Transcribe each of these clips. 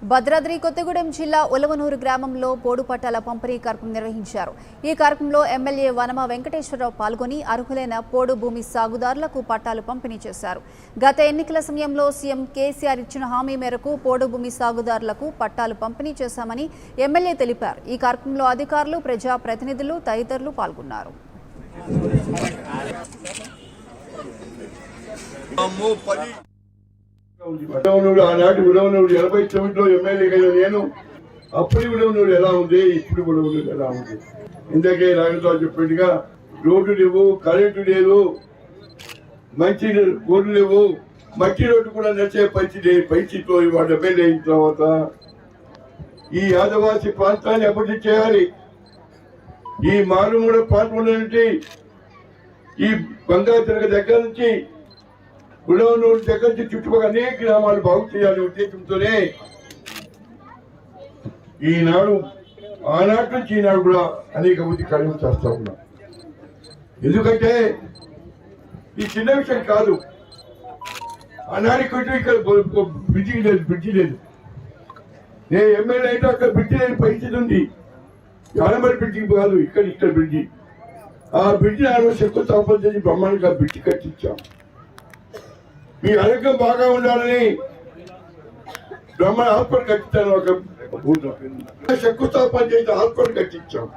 భద్రాద్రి కొత్తగూడెం జిల్లా ఉలవనూరు గ్రామంలో పోడు పట్టాల పంపిణీ కార్యక్రమం నిర్వహించారు. ఈ కార్యక్రమంలో ఎమ్మెల్యే వనమ వెంకటేశ్వరరావు పాల్గొని అర్హులైన పోడు భూమి సాగుదారులకు పట్టాలు పంపిణీ చేశారు. గత ఎన్నికల సమయంలో సీఎం కేసీఆర్ ఇచ్చిన హామీ మేరకు పోడు భూమి సాగుదారులకు పట్టాలు పంపిణీ చేశామని ఎమ్మెల్యే తెలిపారు. ఈ కార్యక్రమంలో అధికారులు, ప్రజా ప్రతినిధులు తదితరులు పాల్గొన్నారు. ఆనాటి ఉలవనూరు 89లో ఎమ్మెల్యేగా నేను అప్పటి ఉలవనూరు ఎలా ఉంది, ఇప్పుడు ఉలవనూరు ఎలా ఉంది. ఇందాకే నాగరాజు చెప్పినట్టుగా రోడ్డు లేవు, కరెంటు లేదు, మంచి రోడ్లు లేవు, మట్టి రోడ్డు కూడా నచ్చే పరిస్థితిలో ఇవాళ ఎమ్మెల్యే అయిన తర్వాత ఈ ఆదివాసీ ప్రాంతాన్ని అభివృద్ధి చేయాలి. ఈ మారుమూల ప్రాంతంలో నుంచి ఈ బంగారు దగ్గర నుంచి ఉలవనూరు దగ్గర నుంచి చుట్టుపక్కల అనేక గ్రామాలు బాగు చేయాలనే ఉద్దేశంతోనే ఆనాటి నుంచి ఈనాడు కూడా అనేక అభివృద్ధి కార్యక్రమం చేస్తా ఉన్నాం. ఎందుకంటే ఈ చిన్న విషయం కాదు. ఆనాటి కొంచెం ఇక్కడ బ్రిడ్జి లేదు. నేను ఎమ్మెల్యే అయితే అక్కడ బ్రిడ్జి లేని పరిస్థితి ఉంది. యానమరి బ్రిడ్జి కాదు, ఇక్కడ బ్రిడ్జి. ఆ బ్రిడ్జి శంకుస్థాపన చేసి బ్రహ్మాండంగా బ్రిడ్జి కట్టించాం. మీ ఆరోగ్యం బాగా ఉండాలని బ్రహ్మాండ హాస్పిటల్ కట్టించాను. ఒక శంకుస్థాపన చేసి హాస్పిటల్ కట్టించాం.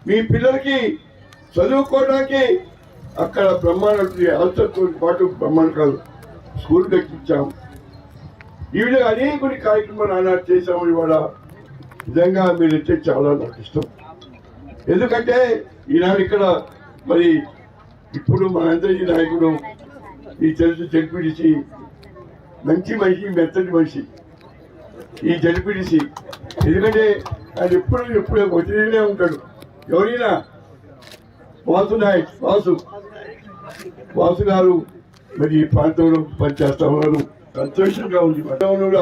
మీ పిల్లలకి చదువుకోవడానికి అక్కడ బ్రహ్మాండ హాస్పిటల్తో పాటు బ్రహ్మాండ స్కూల్ కట్టించాం. ఈ విధంగా అనేక కార్యక్రమాలు ఆనాడు చేశాము. ఇవాళ నిజంగా మీరు ఇచ్చే చాలా నాకు ఇష్టం. ఎందుకంటే ఈనాడు ఇక్కడ మరి ఇప్పుడు మనందరి నాయకుడు ఈ తెలుసు జడ్పీటీసీ మంచి మనిషి, మెత్తటి మనిషి ఈ జడ్పీటీసీ. ఎందుకంటే ఆయన ఎప్పుడే వచ్చినే ఉంటాడు. ఎవరైనా వాసు గారు మరి ఈ ప్రాంతంలో పనిచేస్తా ఉన్నారు. సంతోషంగా ఉంది.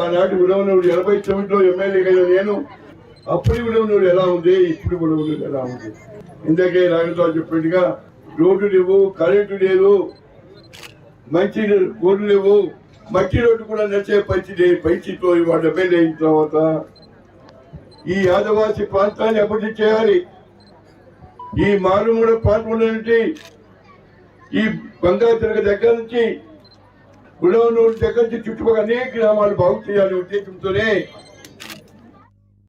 ఆనాటి ఉలవనూరు 89లో ఎమ్మెల్యేగా నేను అప్పటి ఉలవనూరు ఎలా ఉంది, ఇప్పుడు ఉలవనూరు ఎలా ఉంది. ఇందాకే నాగరాజు చెప్పినట్టుగా రోడ్డు లేవు, కరెంటు లేదు, మంచి రోడ్లు లేవు, మట్టి రోడ్డు కూడా నచ్చే పరిస్థితిలో ఇవాళ ఎమ్మెల్యే అయిన తర్వాత ఈ ఆదివాసీ ప్రాంతాన్ని అభివృద్ధి చేయాలి. ఈ మారుమూల ప్రాంతంలో నుంచి ఈ బంగారు దగ్గర నుంచి ఉలవనూరు దగ్గర నుంచి చుట్టుపక్కల అనేక గ్రామాలు బాగు చేయాలనే ఉద్దేశంతోనే